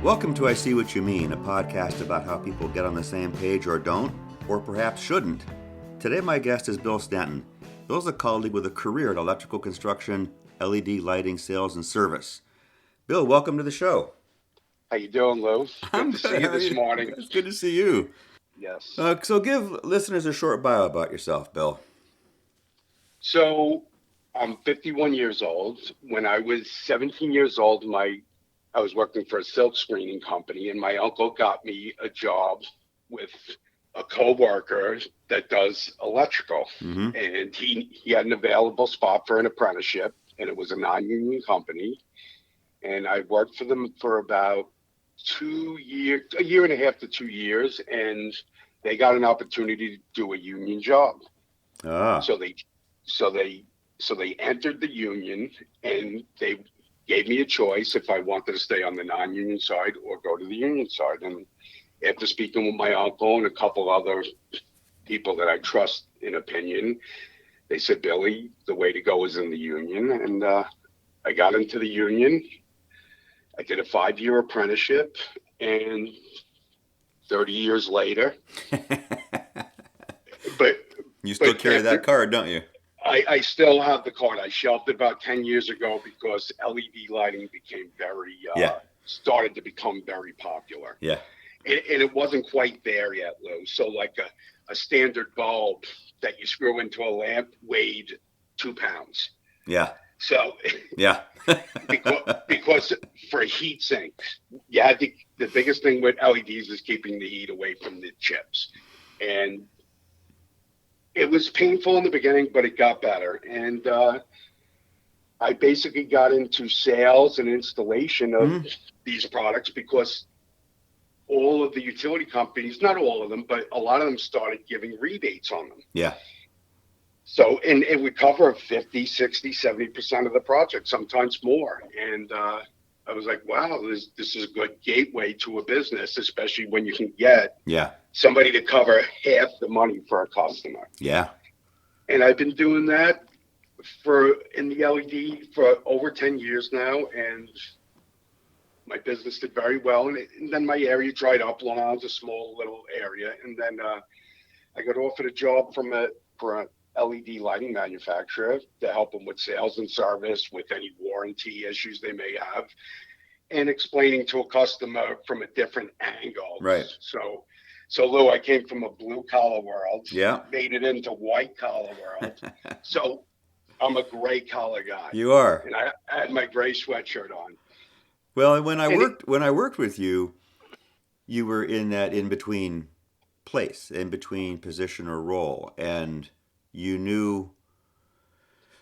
Welcome to I See What You Mean, a podcast about how people get on the same page or don't, or perhaps shouldn't. Today my guest is Bill Stanton. Bill's a colleague with a career in electrical construction, LED lighting, sales, and service. Bill, welcome to the show. How you doing, Lou? Good to see you this morning. It's good to see you. Yes. So give listeners a short bio about yourself, Bill. So I'm 51 years old. When I was 17 years old, I was working for a silk screening company, and my uncle got me a job with a co-worker that does electrical. Mm-hmm. And he had an available spot for an apprenticeship, and it was a non-union company. And I worked for them for about a year and a half to 2 years, and they got an opportunity to do a union job. So they entered the union, and they gave me a choice if I wanted to stay on the non-union side or go to the union side. And after speaking with my uncle and a couple other people that I trust in opinion, they said, Billy, the way to go is in the union. And I got into the union. I did a 5-year apprenticeship, and 30 years later. But you still carry that card, don't you? I still have the card. I shelved it about 10 years ago because LED lighting became started to become very popular. Yeah. And it wasn't quite there yet, Lou. So like a standard bulb that you screw into a lamp weighed 2 pounds. Yeah. So yeah. because for heat sinks, the biggest thing with LEDs is keeping the heat away from the chips. And it was painful in the beginning, but it got better. And I basically got into sales and installation of these products because all of the utility companies, not all of them, but a lot of them started giving rebates on them. Yeah. So, and it would cover 50, 60, 70% of the project, sometimes more. And I was like, wow, this is a good gateway to a business, especially when you can get somebody to cover half the money for a customer. Yeah. And I've been doing that in the LED for over 10 years now, and my business did very well. And then my area dried up. Long Island's a small little area. And then I got offered a job for an LED lighting manufacturer to help them with sales and service, with any warranty issues they may have, and explaining to a customer from a different angle. Right. So Lou, I came from a blue collar world, made it into white collar world. So I'm a gray collar guy. You are. And I had my gray sweatshirt on. Well, when I worked with you, you were in that in between place, in between position or role, and you knew.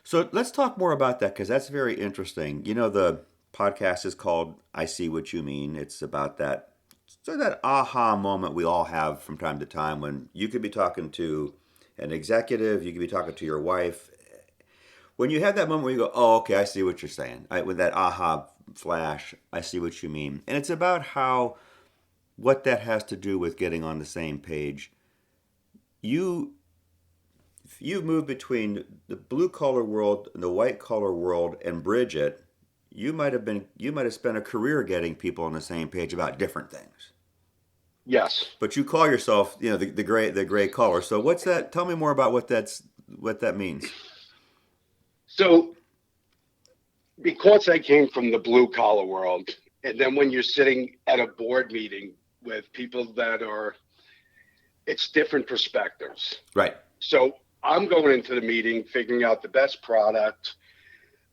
So let's talk more about that, because that's very interesting. You know, the podcast is called I See What You Mean. It's about that aha moment we all have from time to time, when you could be talking to an executive, you could be talking to your wife. When you have that moment where you go, oh, okay, I see what you're saying. With that aha flash, I see what you mean. And it's about what that has to do with getting on the same page. You've moved between the blue collar world and the white collar world, and Bridget, you might have spent a career getting people on the same page about different things. Yes. But you call yourself, the gray collar. So what's that? Tell me more about what that means. So because I came from the blue collar world, and then when you're sitting at a board meeting with people it's different perspectives. Right. So I'm going into the meeting figuring out the best product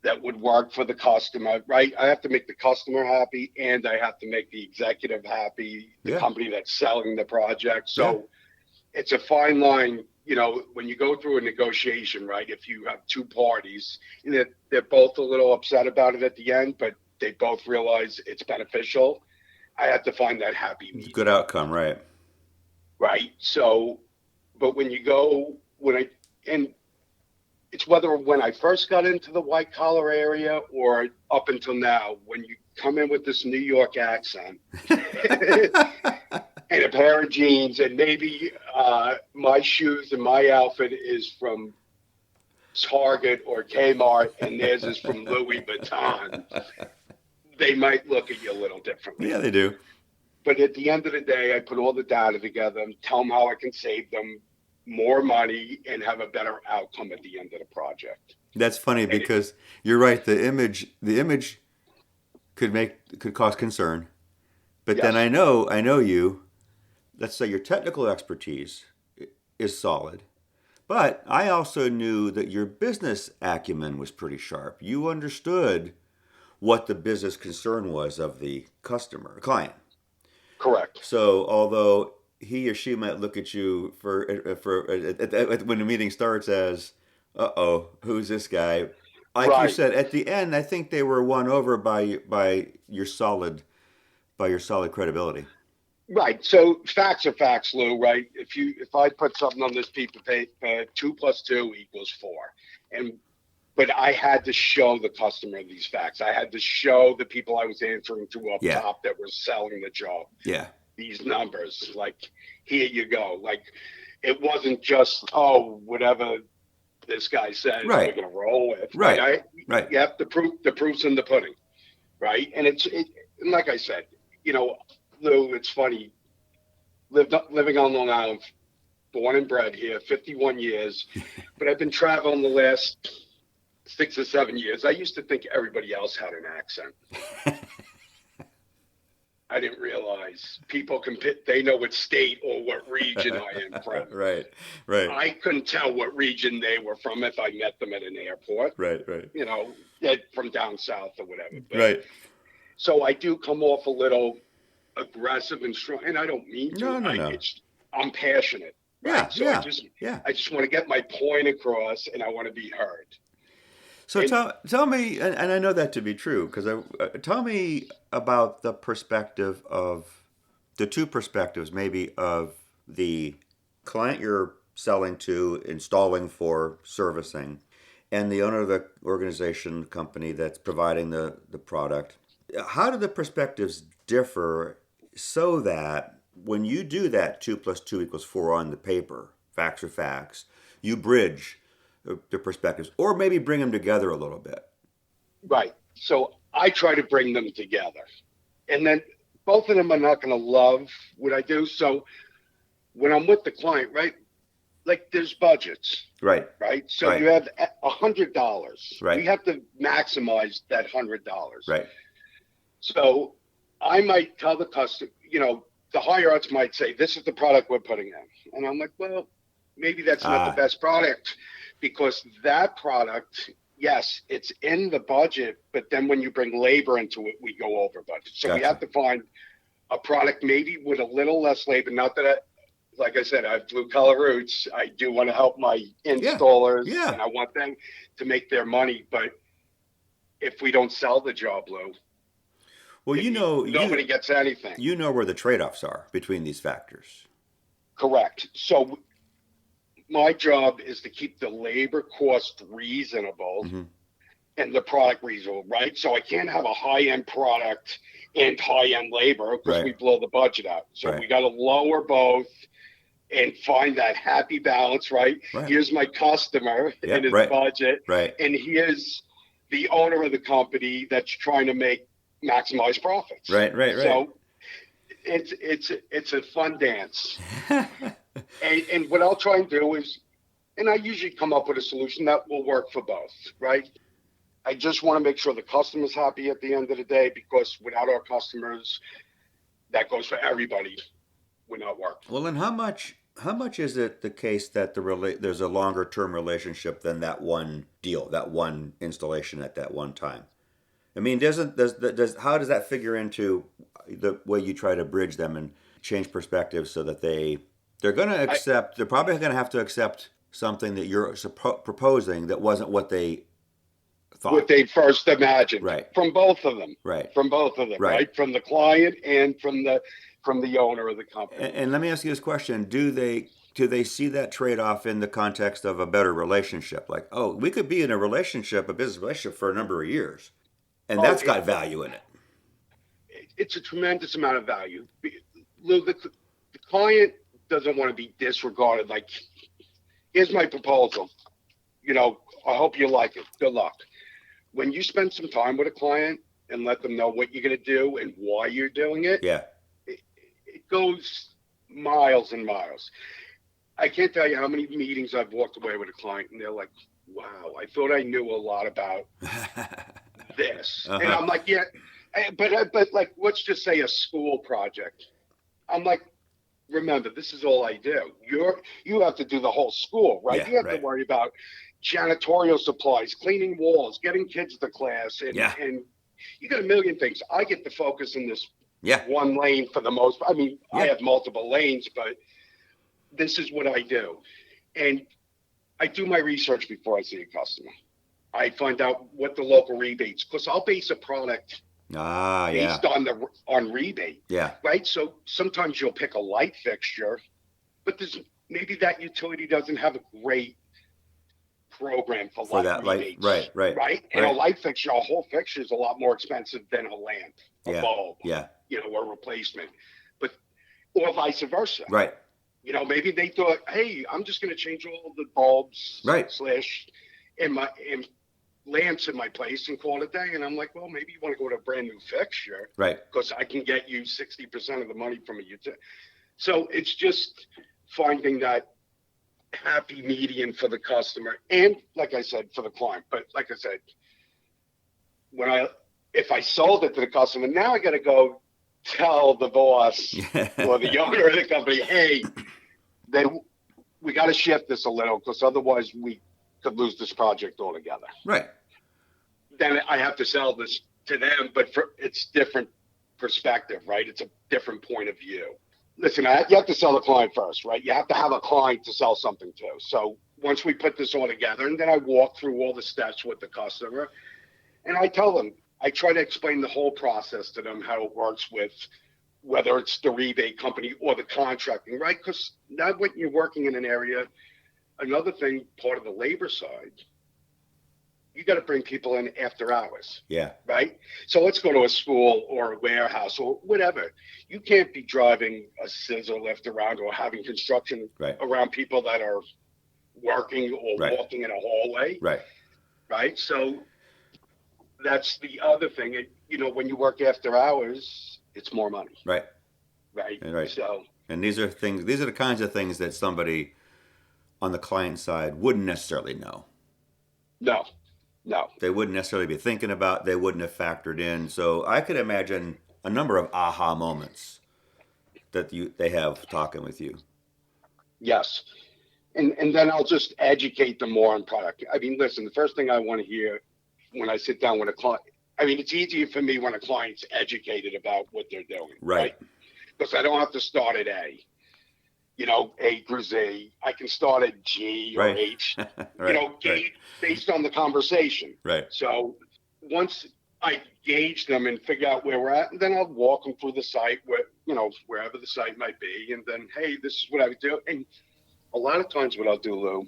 that would work for the customer, right? I have to make the customer happy, and I have to make the executive happy, the company that's selling the project. So it's a fine line, when you go through a negotiation, right? If you have two parties, they're both a little upset about it at the end, but they both realize it's beneficial. I have to find that happy medium. Good outcome, right? Right. So, but it's whether when I first got into the white collar area or up until now, when you come in with this New York accent and a pair of jeans, and maybe my shoes and my outfit is from Target or Kmart, and theirs is from Louis Vuitton. they might look at you a little differently. Yeah, they do. But at the end of the day, I put all the data together and tell them how I can save them more money and have a better outcome at the end of the project. That's funny because you're right. The image could cause concern, but then Yes, I know you. Let's say your technical expertise is solid, but I also knew that your business acumen was pretty sharp. You understood what the business concern was of the customer, client. correct. So although he or she might look at you when the meeting starts as, "Uh oh, who's this guy?" Like you Right, said, at the end, I think they were won over by your solid credibility. right. So facts are facts, Lou. Right? If I put something on this piece of paper, 2 + 2 = 4, and but I had to show the customer these facts. I had to show the people I was answering to up Yeah, top that were selling the job yeah, these numbers. Like, here you go. Like, it wasn't just, oh, whatever this guy says, we're right, gonna roll with. right, Right? right. You have the proof's in the pudding. Right? And and like I said, Lou, it's funny. Living on Long Island, born and bred here, 51 years, but I've been traveling the last 6 or 7 years. I used to think everybody else had an accent. I didn't realize people they know what state or what region I am from. Right, right, I couldn't tell what region they were from if I met them at an airport, right, right, from down south or whatever. But, right. so I do come off a little aggressive and strong, and I don't mean to. No, no, no. I'm passionate, right? Yeah, So yeah, yeah. I just want to get my point across, and I want to be heard. So And tell me, and I know that to be true, because tell me about the two perspectives, maybe of the client you're selling to, installing for, servicing, and the owner of the organization, company that's providing the product. How do the perspectives differ so that when you do that 2 + 2 = 4 on the paper, facts are facts, you bridge the perspectives, or maybe bring them together a little bit. right, so I try to bring them together, and then both of them are not going to love what I do. So when I'm with the client, right, like, there's budgets, Right. right? So Right. you have $100. Right. We have to maximize that $100. Right. So I might tell the customer, the higher ups might say, this is the product we're putting in. And I'm like, well, maybe that's not the best product, because that product, yes, it's in the budget, but then when you bring labor into it, we go over budget. So we Gotcha. have to find a product maybe with a little less labor. Not that like I said, I have blue collar roots. I do want to help my installers, Yeah. and I want them to make their money. But if we don't sell the job, Lou, Well, nobody gets anything. You know where the trade-offs are between these factors. Correct. So my job is to keep the labor cost reasonable, Mm-hmm. and the product reasonable, right? So I can't have a high-end product and high-end labor, because Right. we blow the budget out. So Right. we got to lower both and find that happy balance, right? Right. Here's my customer Yeah, and his right. budget, Right. and here's the owner of the company that's trying to maximize profits. Right. Right. Right. So it's a fun dance. And what I'll try and do is, and I usually come up with a solution that will work for both, right? I just want to make sure the customer's happy at the end of the day, because without our customers, that goes for everybody, would not work. Well, and how much is it the case that there's a longer term relationship than that one deal, that one installation at that one time? I mean, how does that figure into the way you try to bridge them and change perspectives so that they're going to accept, they're probably going to have to accept something that you're proposing that wasn't what they thought. What they first imagined. Right. From both of them. Right. From both of them. Right. Right. From the client and from the owner of the company. And let me ask you this question: Do they see that trade off in the context of a better relationship? Like, oh, we could be in a business relationship for a number of years, and that's got value in it. It's a tremendous amount of value. Lou, the client doesn't want to be disregarded. Like, here's my proposal. I hope you like it. Good luck. When you spend some time with a client, and let them know what you're going to do and why you're doing it, Yeah. it goes miles and miles. I can't tell you how many meetings I've walked away with a client and they're like, wow, I thought I knew a lot about this. And I'm like, yeah, but like, let's just say a school project. I'm like, remember, this is all I do. You have to do the whole school, right? Yeah, You have right. to worry about janitorial supplies, cleaning walls, getting kids to class, and you got a million things. I get to focus in this one lane for the most. I mean, I have multiple lanes, but this is what I do. And I do my research before I see a customer. I find out what the local rebates, because I'll base a product based on rebate. Yeah. Right. So sometimes you'll pick a light fixture, but maybe that utility doesn't have a great program for light rebates. Right. And a light fixture, a whole fixture is a lot more expensive than a lamp, a bulb, or a replacement, or vice versa. Right. Maybe they thought, hey, I'm just going to change all the bulbs and lamps in my place and call it a day. And I'm like, well, maybe you want to go to a brand new fixture, right? Because I can get you 60% of the money from a utility. So it's just finding that happy median for the customer and, like I said, for the client. But like I said, if I sold it to the customer, now I got to go tell the boss or the owner of the company, hey, we got to shift this a little because otherwise we could lose this project altogether. Right. Then I have to sell this to them, but it's different perspective, right? It's a different point of view. Listen, you have to sell the client first, right? You have to have a client to sell something to. So once we put this all together, and then I walk through all the steps with the customer, and I tell them, I try to explain the whole process to them, how it works with whether it's the rebate company or the contracting, right? Because now when you're working in an area, another thing, part of the labor side, you got to bring people in after hours. Yeah. Right. So let's go to a school or a warehouse or whatever. You can't be driving a scissor lift around or having construction around people that are working or walking in a hallway. Right. Right. So that's the other thing. When you work after hours, it's more money. Right. Right. Right. So, and these are the kinds of things that somebody on the client side wouldn't necessarily know. No. They wouldn't necessarily be thinking about, they wouldn't have factored in. So I could imagine a number of aha moments that they have talking with you. Yes. And then I'll just educate them more on product. I mean, listen, the first thing I want to hear when I sit down with a client, I mean, it's easier for me when a client's educated about what they're doing. Right. Because I don't have to start at A. A through Z. I can start at G or H, based on the conversation. Right. So once I gauge them and figure out where we're at, and then I'll walk them through the site wherever the site might be. And then, hey, this is what I would do. And a lot of times what I'll do, Lou,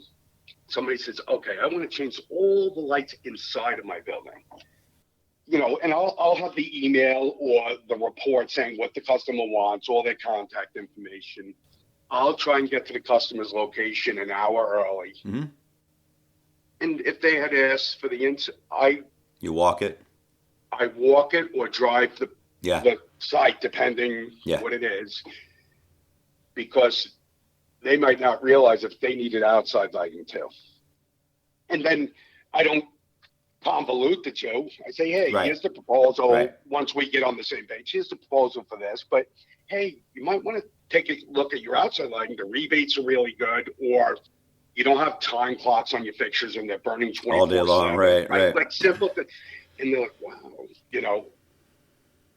somebody says, okay, I want to change all the lights inside of my building. And I'll have the email or the report saying what the customer wants, all their contact information. I'll try and get to the customer's location an hour early. Mm-hmm. And if they had asked for the you walk it? I walk it or drive the site, depending what it is, because they might not realize if they needed outside lighting too. And then I don't convolute the two. I say, hey, here's the proposal. Right. Once we get on the same page, here's the proposal for this. But hey, you might want to take a look at your outside lighting. The rebates are really good, or you don't have time clocks on your fixtures and they're burning 24/7. All day long, right. Like simple things. And they're like, wow,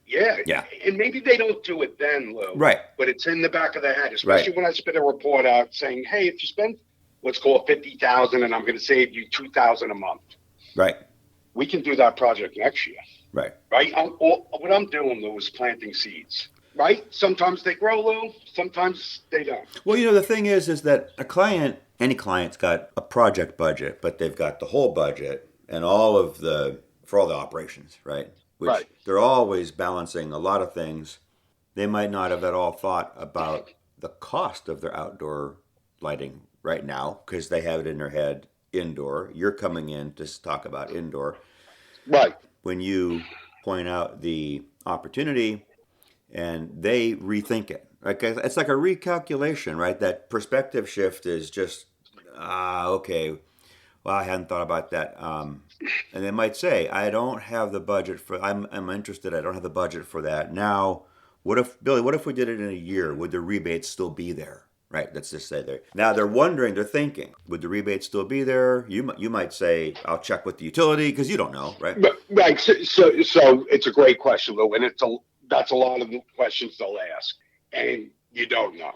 yeah. And maybe they don't do it then, Lou. Right. But it's in the back of their head, especially when I spit a report out saying, hey, if you spend, let's call it $50,000 and I'm going to save you $2,000 a month. Right. We can do that project next year. Right. What I'm doing, Lou, is planting seeds. Right? Sometimes they grow, Lou. Sometimes they don't. Well, the thing is that any client's got a project budget, but they've got the whole budget and for all the operations, right? Which they're always balancing a lot of things. They might not have at all thought about the cost of their outdoor lighting right now because they have it in their head indoor. You're coming in to talk about indoor. Right. When you point out the opportunity, and they rethink it. Like it's like a recalculation, right? That perspective shift is just okay. Well, I hadn't thought about that. And they might say, I don't have the budget for. I'm interested. I don't have the budget for that now. What if Billy? What if we did it in a year? Would the rebates still be there? Right. Let's just say there. Now they're wondering. They're thinking, would the rebates still be there? You might say, I'll check with the utility because you don't know, right? Right. So it's a great question, Lou, and that's a lot of the questions they'll ask, and you don't know,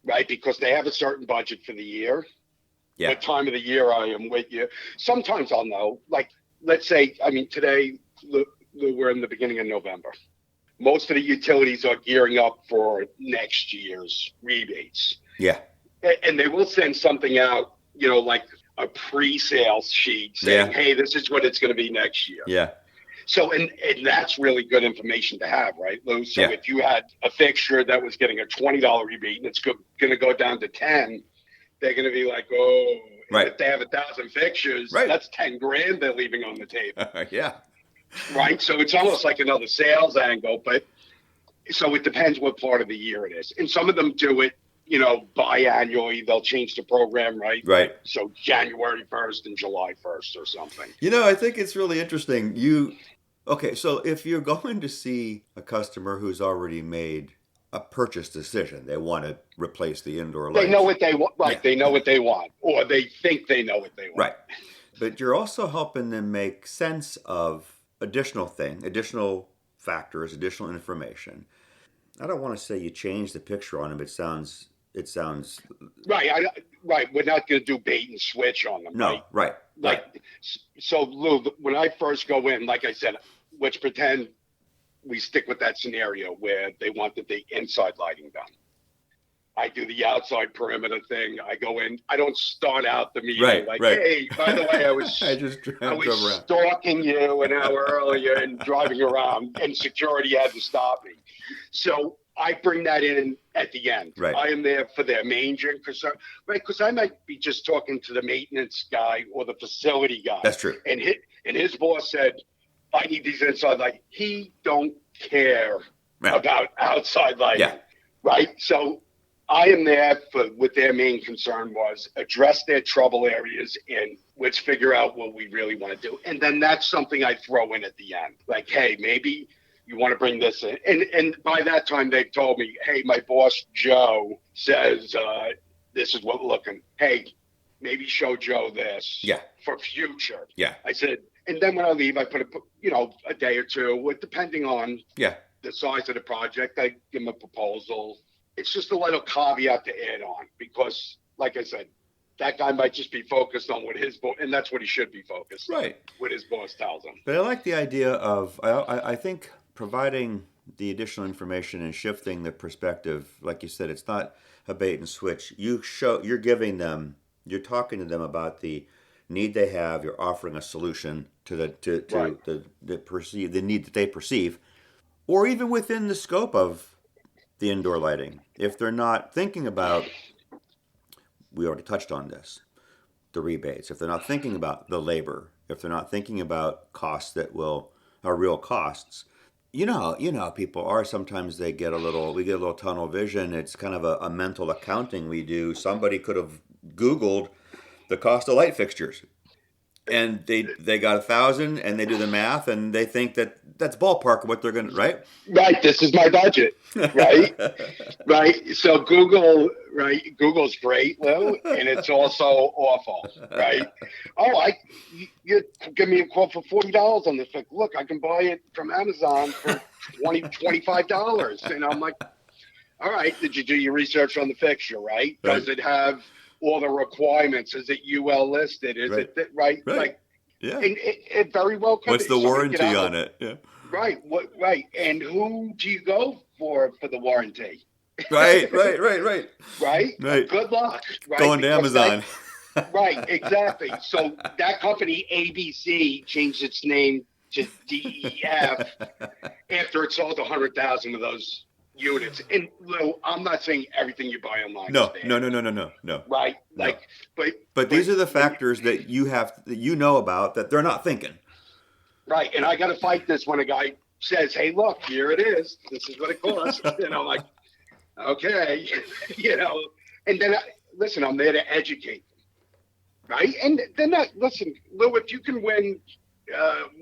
right? Because they have a certain budget for the year. Yeah. What time of the year I am with you. Sometimes I'll know. Like, let's say, today, we're in the beginning of November. Most of the utilities are gearing up for next year's rebates. Yeah. And they will send something out, like a pre-sales sheet saying, hey, this is what it's going to be next year. Yeah. So, and that's really good information to have, right, Lou? So if you had a fixture that was getting a $20 rebate and it's going to go down to 10, they're going to be like, oh, right. If they have 1,000 fixtures, right. That's 10 grand they're leaving on the table. Yeah. Right. So it's almost like another sales angle, but so it depends what part of the year it is. And some of them do it, biannually. They'll change the program, right? Right. So January 1st and July 1st or something. I think it's really interesting. Okay, so if you're going to see a customer who's already made a purchase decision, they want to replace the indoor lights. They know what they want, right? Yeah. They know what they want, or they think they know what they want, right? But you're also helping them make sense of additional factors, additional information. I don't want to say you change the picture on them. It sounds right. Right. We're not going to do bait and switch on them. No, right. So Lou, when I first go in, like I said, let's pretend we stick with that scenario where they wanted the inside lighting done. I do the outside perimeter thing. I go in. I don't start out the meeting hey, by the way, I was stalking you an hour earlier and driving around, and security had to stop me. So I bring that in at the end. Right. I am there for their main concern, right? Because I might be just talking to the maintenance guy or the facility guy. That's true. And his boss said, I need these inside lighting. He don't care about outside lighting, right? So I am there for what their main concern was, address their trouble areas, and let's figure out what we really want to do. And then that's something I throw in at the end. Like, hey, maybe you want to bring this in. And by that time, they've told me, hey, my boss, Joe, says this is what we're looking. Hey, maybe show Joe this for future. Yeah. I said, and then when I leave, I put a day or two, depending on the size of the project, I give them a proposal. It's just a little caveat to add on because, like I said, that guy might just be focused on what his boss, and that's what he should be focused on, what his boss tells him. But I like the idea of, I think providing the additional information and shifting the perspective, like you said, it's not a bait and switch. You're talking to them about the need they have. You're offering a solution to the need that they perceive, or even within the scope of the indoor lighting. If they're not thinking about, we already touched on this, the rebates. If they're not thinking about the labor, if they're not thinking about costs that are real costs, people are sometimes we get a little tunnel vision. It's kind of a mental accounting we do. Somebody could have Googled the cost of light fixtures, and they got 1,000, and they do the math, and they think that's ballpark what they're going to, right? Right. This is my budget, right? Right. So Google's great, Lou, and it's also awful, right? Oh, you give me a quote for $40 on this. Like, look, I can buy it from Amazon for $25. And I'm like, all right, did you do your research on the fixture, right? Does it have all the requirements? Is it UL listed? Is it right? Like, yeah. And it very well could. What's the warranty on it? Yeah. Right. Right. And who do you go for the warranty? Right. Right. Good luck. Right? Going to Amazon. Right. Exactly. So that company ABC changed its name to DEF after it sold 100,000 of those units. And Lou, I'm not saying everything you buy online. No. Right. Like, no. But these are the factors that you know about that they're not thinking. Right. And I got to fight this when a guy says, hey, look, here it is. This is what it costs. And I'm like, okay, and then, listen, I'm there to educate them, right? And then, listen, Lou, if you can win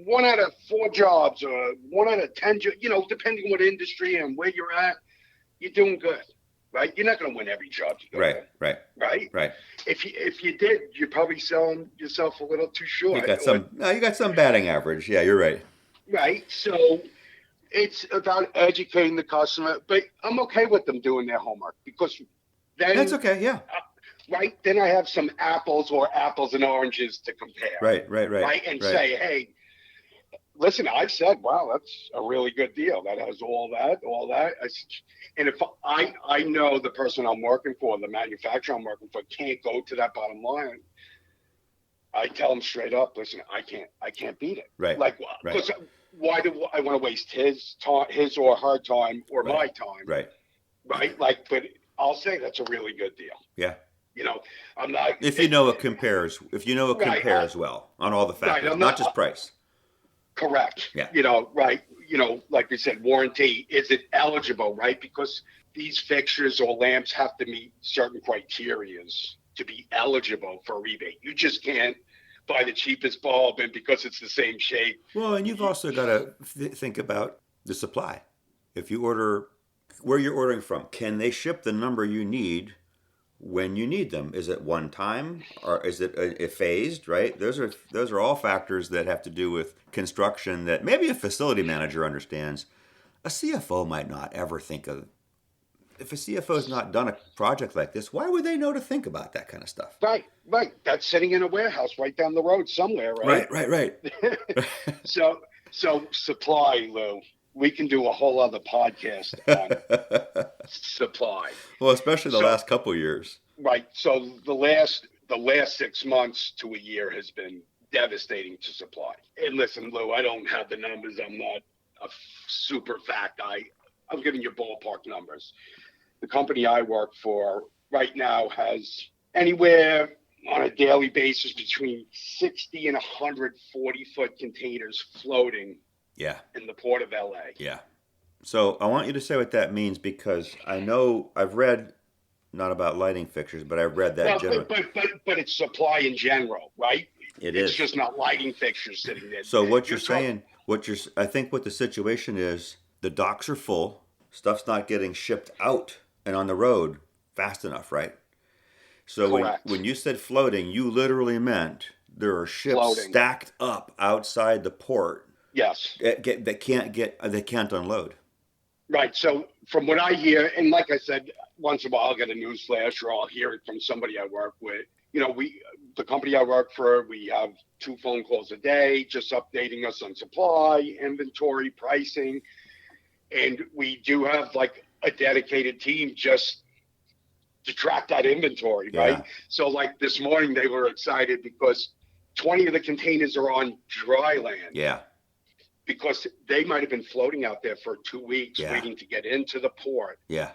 1 out of 4 jobs or 1 out of 10, depending on what industry and where you're at, you're doing good, right? You're not going to win every job you go to, right? If you did, you're probably selling yourself a little too short. You got some batting average. Yeah, you're right. Right. So it's about educating the customer, but I'm okay with them doing their homework because then that's okay. Yeah. Right. Then I have some apples and oranges to compare. Right. And say, hey, listen, I said, wow, that's a really good deal. That has all that. And if I know the person I'm working for, the manufacturer I'm working for, can't go to that bottom line, I tell them straight up, listen, I can't beat it. Right. Because why do I want to waste his or her time or my time? Right. But I'll say that's a really good deal. Yeah. I'm not. If you know it compares well on all the factors, not just price. Correct. Yeah. Like we said, warranty, is it eligible, right? Because these fixtures or lamps have to meet certain criterias to be eligible for a rebate. You just can't buy the cheapest bulb and because it's the same shape. Well, and you've also got to think about the supply. If you order, where you're ordering from, can they ship the number you need when you need them? Is it one time or is it phased, right? Those are all factors that have to do with construction that maybe a facility manager understands. A CFO might not ever think of. If a CFO has not done a project like this, why would they know to think about that kind of stuff? Right. That's sitting in a warehouse right down the road somewhere, right? Right. So supply, Lou. We can do a whole other podcast on supply. Well, especially the last couple of years. Right. So the last 6 months to a year has been devastating to supply. And listen, Lou, I don't have the numbers. I'm not a super fact guy. I'm giving you ballpark numbers. The company I work for right now has anywhere on a daily basis between 60 and 140 foot containers floating in the port of LA. Yeah. So I want you to say what that means because I know I've read, not about lighting fixtures, but I've read that generally. But it's supply in general, right? It's just not lighting fixtures sitting there. So what you're saying, I think what the situation is, the docks are full, stuff's not getting shipped out and on the road fast enough, right? So when you said floating, you literally meant there are ships stacked up outside the port. Yes. They can't unload. Right. So from what I hear, and like I said, once in a while I'll get a news flash or I'll hear it from somebody I work with. The company I work for, we have 2 phone calls a day, just updating us on supply, inventory, pricing. And we do have like a dedicated team just to track that inventory, right? So like this morning they were excited because 20 of the containers are on dry land. Yeah. Because they might have been floating out there for 2 weeks waiting to get into the port. Yeah.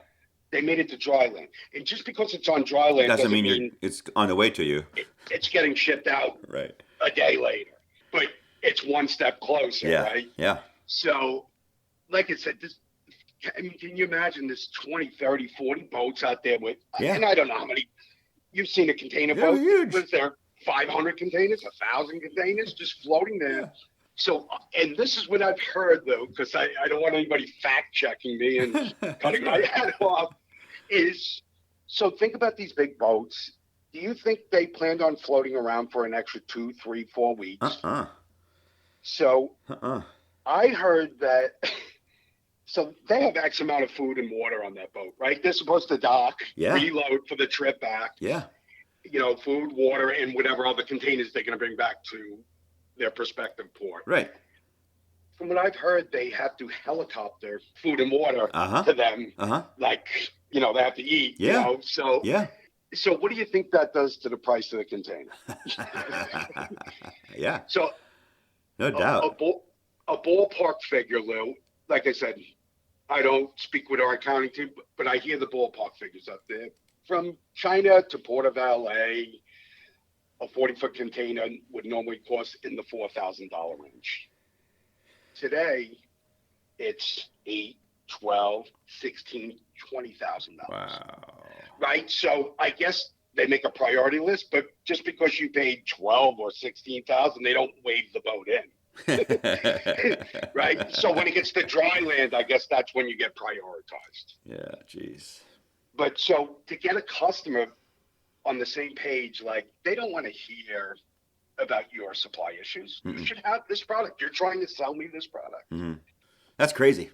They made it to dry land. And just because it's on dry land doesn't mean it's on the way to you. It's getting shipped out a day later. But it's one step closer, right? Yeah. So, like I said, can you imagine this 20, 30, 40 boats out there with, and I don't know how many, you've seen a container boat. Huge. Was there 500 containers, 1,000 containers just floating there? Yeah. So, and this is what I've heard, though, because I don't want anybody fact-checking me and cutting my head off, so think about these big boats. Do you think they planned on floating around for an extra 2, 3, 4 weeks? So I heard that, so they have X amount of food and water on that boat, right? They're supposed to dock, reload for the trip back. Yeah. Food, water, and whatever other containers they're going to bring back to their prospective port. Right. From what I've heard, they have to helicopter food and water to them. Like, they have to eat. So what do you think that does to the price of the container? So no doubt. A ballpark figure, Lou, like I said, I don't speak with our accounting team, but I hear the ballpark figures up there. From China to Port of LA, a 40-foot container would normally cost in the $4,000 range. Today, it's $8, 12, 16, $20,000. Wow. Right? So I guess they make a priority list, but just because you paid 12 or 16,000, they don't wave the boat in. Right? So when it gets to dry land, I guess that's when you get prioritized. Yeah, geez. But so to get a customer on the same page, like they don't want to hear about your supply issues. Mm-mm. You should have this product. You're trying to sell me this product. Mm-hmm. That's crazy.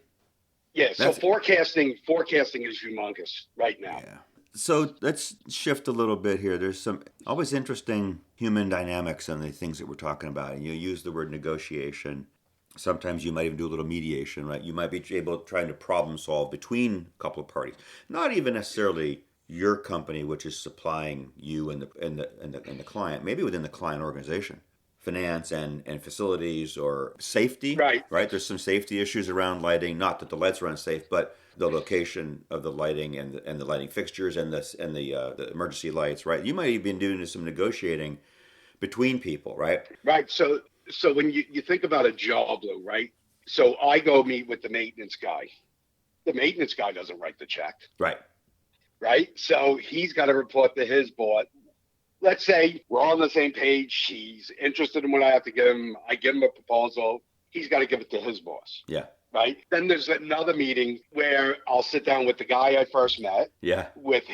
Yeah. So forecasting is humongous right now. Yeah. So let's shift a little bit here. There's some always interesting human dynamics in the things that we're talking about. And you use the word negotiation. Sometimes you might even do a little mediation, right? You might be able to trying to problem solve between a couple of parties, not even necessarily your company, which is supplying you and the client, maybe within the client organization, finance and facilities or safety. Right. There's some safety issues around lighting. Not that the lights are unsafe, but the location of the lighting and the lighting fixtures and the emergency lights. Right. You might even be doing some negotiating between people. Right. Right. So when you think about a job, Lou, right? So I go meet with the maintenance guy. The maintenance guy doesn't write the check. Right. Right. So he's got to report to his boss. Let's say we're all on the same page. He's interested in what I have to give him. I give him a proposal. He's got to give it to his boss. Yeah. Right. Then there's another meeting where I'll sit down with the guy I first met. Yeah. With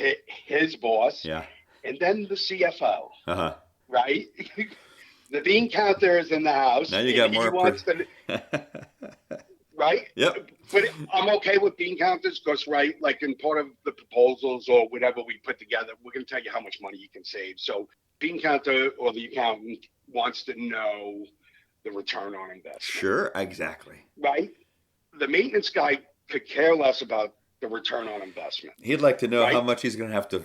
his boss. Yeah. And then the CFO. Uh-huh. Right. The bean counter is in the house. Now you got more. Right? Yep. But I'm okay with bean counters because, right, like in part of the proposals or whatever we put together, we're going to tell you how much money you can save. So bean counter or the accountant wants to know the return on investment. Sure, exactly. Right? The maintenance guy could care less about the return on investment. He'd like to know how much he's going to have to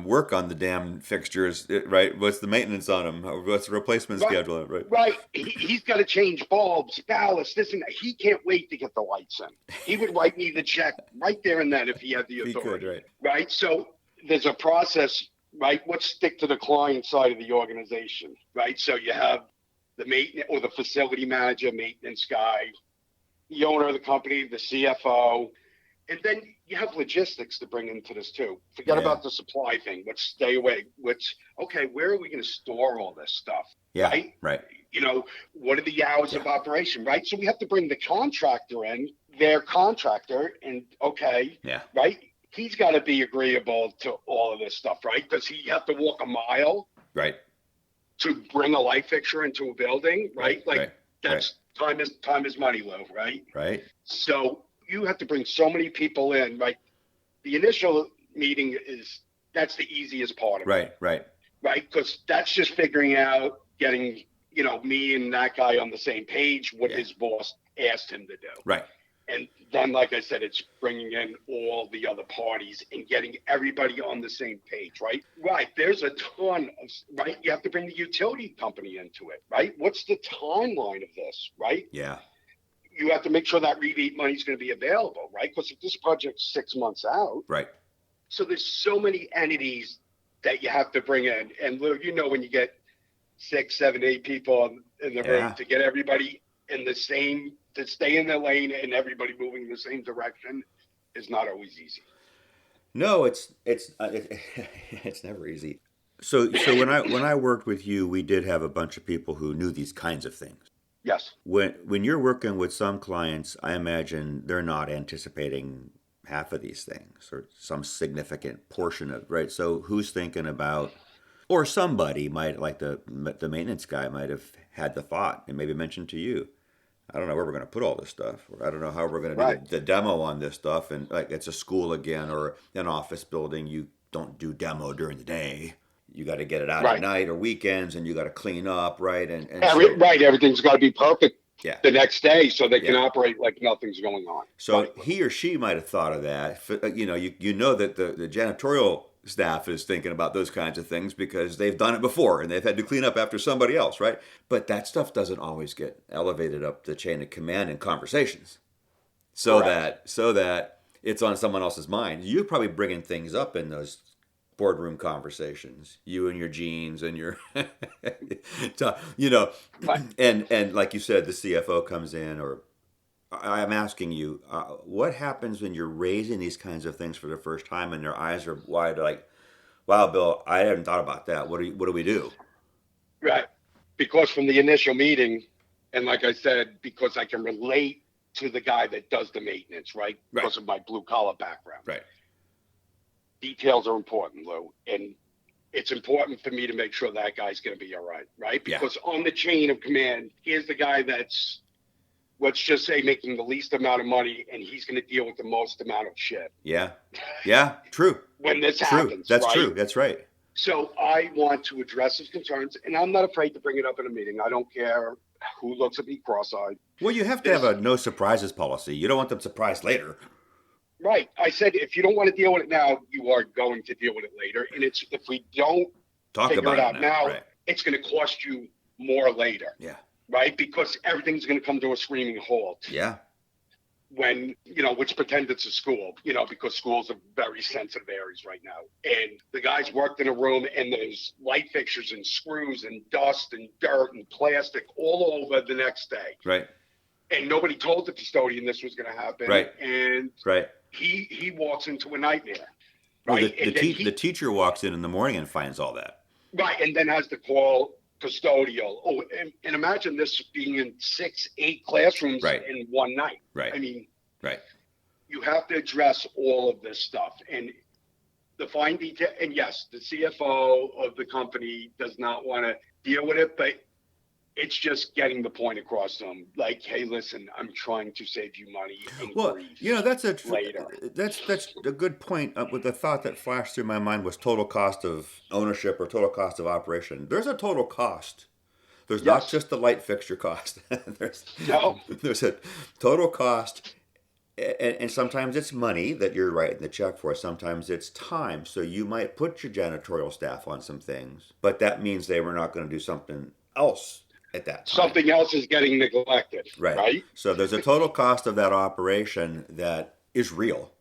work on the damn fixtures, right? What's the maintenance on them? What's the replacement schedule? Right. Right. He's got to change bulbs, ballast, this and that. He can't wait to get the lights in. He would write me the check right there and then if he had the authority. He could, right. So there's a process, right? Let's stick to the client side of the organization, right? So you have the maintenance or the facility manager, maintenance guy, the owner of the company, the CFO. And then you have logistics to bring into this too. Forget about the supply thing. Let's stay away. Okay, where are we going to store all this stuff? Yeah, right. You know, what are the hours of operation, right? So we have to bring the contractor in, their contractor, and right? He's got to be agreeable to all of this stuff, right? Does he have to walk a mile? Right. To bring a light fixture into a building, right? That's time is money, Lou, right? Right. So you have to bring so many people in, right? The initial meeting that's the easiest part of it. Right. Because that's just figuring out, getting, me and that guy on the same page, what his boss asked him to do. Right. And then, like I said, it's bringing in all the other parties and getting everybody on the same page, right? Right. There's a ton of, right? You have to bring the utility company into it, right? What's the timeline of this, right? Yeah. You have to make sure that rebate money is going to be available, right? Because if this project's 6 months out, right? So there's so many entities that you have to bring in, and Lou, when you get 6, 7, 8 people in the room to get everybody in the same, to stay in the lane and everybody moving in the same direction is not always easy. No, it's never easy. So when I worked with you, we did have a bunch of people who knew these kinds of things. Yes. When you're working with some clients, I imagine they're not anticipating half of these things or some significant portion of, right? So who's thinking about, or somebody might, like the maintenance guy might have had the thought and maybe mentioned to you, I don't know where we're going to put all this stuff, or I don't know how we're going to do the demo on this stuff. And like it's a school again or an office building, you don't do demo during the day. You got to get it out at night or weekends, and you got to clean up, right? And everything's got to be perfect the next day so they can operate like nothing's going on. So he or she might have thought of that. You know that the janitorial staff is thinking about those kinds of things because they've done it before and they've had to clean up after somebody else, right? But that stuff doesn't always get elevated up the chain of command in conversations, so that it's on someone else's mind. You're probably bringing things up in those boardroom conversations, you and your jeans and your, and like you said, the CFO comes in, or I'm asking you, what happens when you're raising these kinds of things for the first time and their eyes are wide, like, wow, Bill, I hadn't thought about that. What do we do? Right. Because from the initial meeting, and like I said, because I can relate to the guy that does the maintenance, right? Because of my blue collar background. Right. Details are important, Lou. And it's important for me to make sure that guy's going to be all right, right? Because on the chain of command, here's the guy that's, let's just say, making the least amount of money, and he's going to deal with the most amount of shit. Yeah. Yeah. True. When this happens, That's right? true. That's right. So I want to address his concerns, and I'm not afraid to bring it up in a meeting. I don't care who looks at me cross-eyed. Well, you have to have a no surprises policy. You don't want them surprised later. Right. I said, if you don't want to deal with it now, you are going to deal with it later. And it's, if we don't figure it out now, it's going to cost you more later. Yeah. Right. Because everything's going to come to a screaming halt. Yeah. When, which pretend it's a school, because schools are very sensitive areas right now. And the guys worked in a room and there's light fixtures and screws and dust and dirt and plastic all over the next day. Right. And nobody told the custodian this was going to happen. Right. And he walks into a nightmare. Well, right. the teacher walks in the morning and finds all that. Right. And then has to call custodial. Oh, and imagine this being in 6-8 classrooms in one night. Right. I mean, you have to address all of this stuff. And the fine detail, and yes, the CFO of the company does not want to deal with it, but it's just getting the point across to them, like, hey, listen, I'm trying to save you money. Well, that's a good point. With the thought that flashed through my mind was total cost of ownership or total cost of operation. There's a total cost. There's not just the light fixture cost. There's a total cost, and sometimes it's money that you're writing the check for. Sometimes it's time. So you might put your janitorial staff on some things, but that means they were not going to do something else at that time. Something else is getting neglected. Right. So there's a total cost of that operation that is real.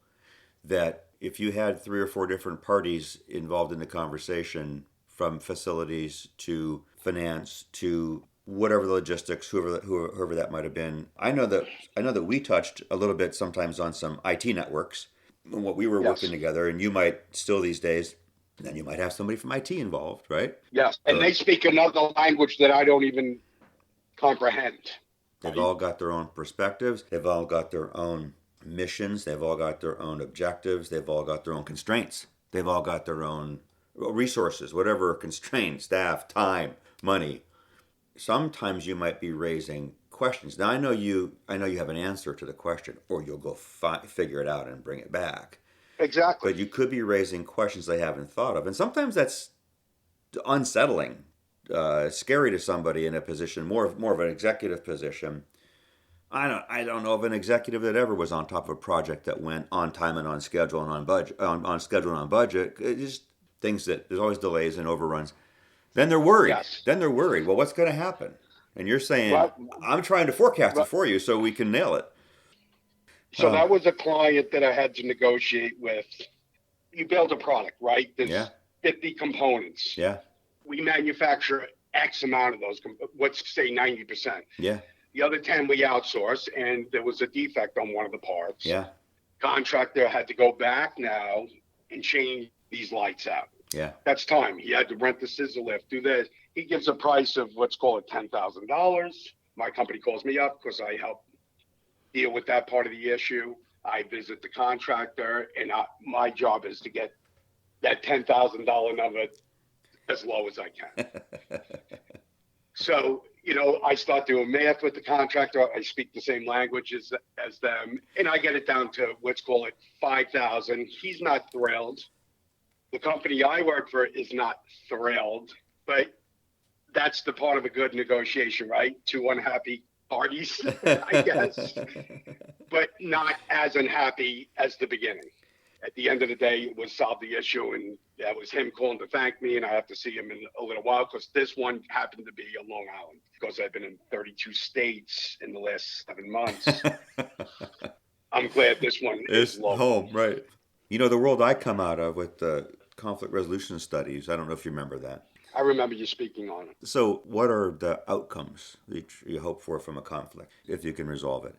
That if you had 3 or 4 different parties involved in the conversation, from facilities to finance to whatever the logistics, whoever that might have been. I know that we touched a little bit sometimes on some IT networks when what we were working together, and you might still these days. Then you might have somebody from IT involved, right? Yes, and they speak another language that I don't even comprehend. They've all got their own perspectives. They've all got their own missions. They've all got their own objectives. They've all got their own constraints. They've all got their own resources, whatever constraints, staff, time, money. Sometimes you might be raising questions. Now, I know you have an answer to the question, or you'll go figure it out and bring it back. Exactly. But you could be raising questions they haven't thought of. And sometimes that's unsettling, scary to somebody in a position, more of an executive position. I don't know of an executive that ever was on top of a project that went on time and on schedule and on budget, on schedule and on budget. It's just things that there's always delays and overruns. Then they're worried. Yes. Then they're worried. Well, what's going to happen? And you're saying, I'm trying to forecast it for you so we can nail it. So that was a client that I had to negotiate with. You build a product, right? There's 50 components. Yeah. We manufacture X amount of those, let's say 90%. Yeah. The other 10 we outsource, and there was a defect on one of the parts. Yeah. Contractor had to go back now and change these lights out. Yeah. That's time. He had to rent the scissor lift, do this. He gives a price of what's called $10,000. My company calls me up because I help deal with that part of the issue. I visit the contractor, and my job is to get that $10,000 number as low as I can. So, I start doing math with the contractor. I speak the same language as them, and I get it down to, let's call it $5,000. He's not thrilled. The company I work for is not thrilled, but that's the part of a good negotiation, right? 2 unhappy parties, I guess, but not as unhappy as the beginning. At the end of the day, it was solve the issue, and that was him calling to thank me, and I have to see him in a little while because this one happened to be a Long Island because I've been in 32 states in the last 7 months. I'm glad this one is home, right? The world I come out of with the conflict resolution studies, I don't know if you remember that. I remember you speaking on it. So what are the outcomes that you hope for from a conflict if you can resolve it?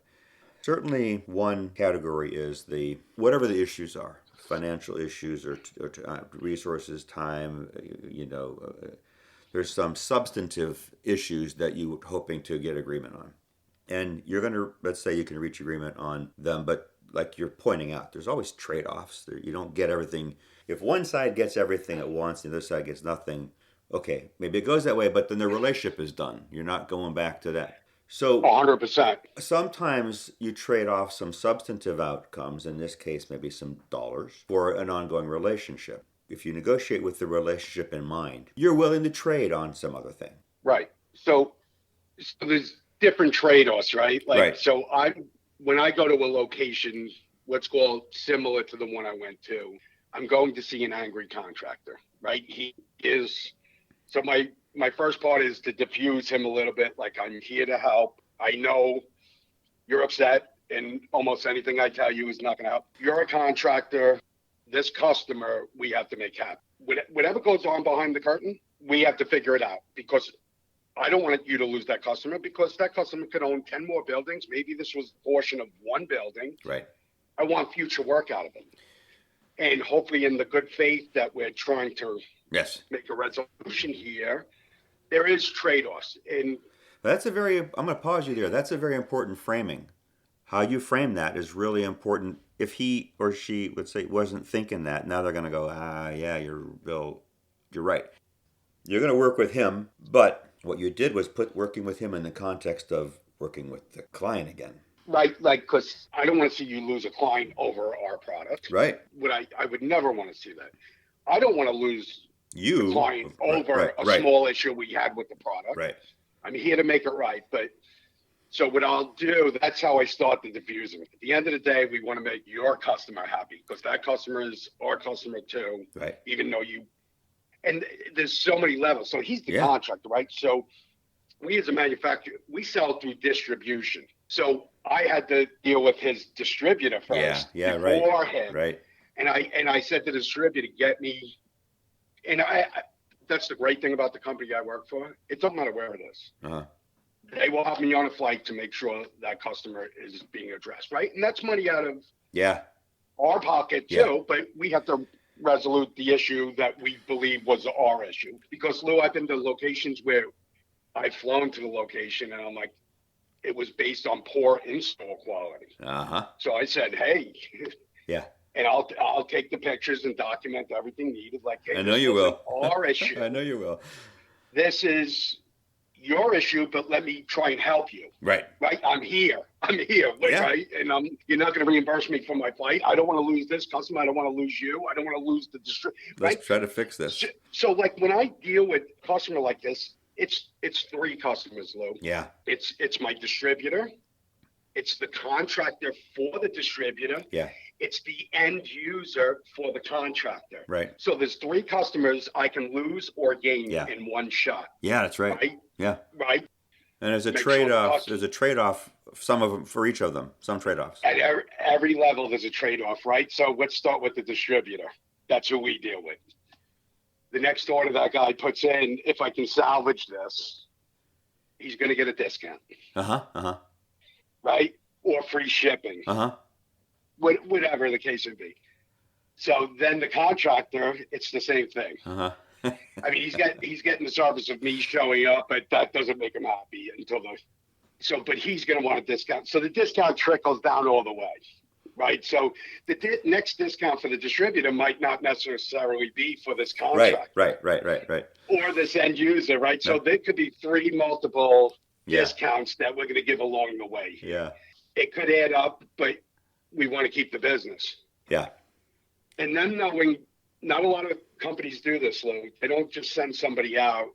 Certainly, one category is the whatever the issues are, financial issues or resources, time. There's some substantive issues that you were hoping to get agreement on, and you're going to, let's say, you can reach agreement on them, but like you're pointing out, there's always trade-offs. You don't get everything. If one side gets everything it wants, the other side gets nothing. Okay, maybe it goes that way, but then the relationship is done. You're not going back to that. So 100%. sometimes you trade off some substantive outcomes, in this case, maybe some dollars, for an ongoing relationship. If you negotiate with the relationship in mind, you're willing to trade on some other thing. Right. So there's different trade-offs, right? Right. So when I go to a location, let's call it similar to the one I went to, I'm going to see an angry contractor, right? So my first part is to diffuse him a little bit. Like, I'm here to help. I know you're upset, and almost anything I tell you is not going to help. You're a contractor. This customer, we have to make happen. Whatever goes on behind the curtain, we have to figure it out, because I don't want you to lose that customer, because that customer could own 10 more buildings. Maybe this was a portion of one building. Right. I want future work out of it. And hopefully, in the good faith that we're trying to make a resolution here, there is trade-offs. And I'm going to pause you there. That's a very important framing. How you frame that is really important. If he or she, let's say, wasn't thinking that, now they're going to go, yeah, Bill, you're right. You're going to work with him, but what you did was put working with him in the context of working with the client again. Right, because I don't want to see you lose a client over our product. Right. I would never want to see that. I don't want to lose the client over a small issue we had with the product. Right. I'm here to make it right. But so what I'll do, that's how I start the diffusing. At the end of the day, we want to make your customer happy, because that customer is our customer too. Right. Even though and there's so many levels. So he's the contractor, right? So we as a manufacturer, we sell through distribution. So I had to deal with his distributor first before him. Right. And I said to the distributor, get me, and I that's the great thing about the company I work for. It doesn't matter where it is. Uh-huh. They will have me on a flight to make sure that customer is being addressed, right? And that's money out of our pocket too, but we have to resolve the issue that we believe was our issue. Because, Lou, I've been to locations where I've flown to the location and I'm like, it was based on poor install quality. Uh-huh. So I said, hey. Yeah. And I'll take the pictures and document everything needed. Like, hey, I know you will. Our issue. I know you will. This is your issue, but let me try and help you. Right. Right. I'm here. Right. And you're not going to reimburse me for my flight. I don't want to lose this customer. I don't want to lose you. I don't want to lose the district. Let's try to fix this. So like when I deal with a customer like this, it's three customers, Lou. Yeah. It's my distributor. It's the contractor for the distributor. Yeah. It's the end user for the contractor. Right. So there's three customers I can lose or gain in one shot. Yeah, that's right. Right? Yeah. Right. And there's a trade-off. There's a trade-off. Some of them for each of them. Some trade-offs. At every level, there's a trade-off, right? So let's start with the distributor. That's who we deal with. The next order that guy puts in, if I can salvage this, he's going to get a discount. Right? Or free shipping. Whatever the case would be. So then the contractor, it's the same thing. I mean, he's getting the service of me showing up, but that doesn't make him happy but he's going to want a discount. So the discount trickles down all the way, right? So the next discount for the distributor might not necessarily be for this contractor. Right. Or this end user, right? So there could be three multiple discounts that we're going to give along the way. Yeah. It could add up, but we want to keep the business. Yeah. And then knowing, not a lot of companies do this, Lou. They don't just send somebody out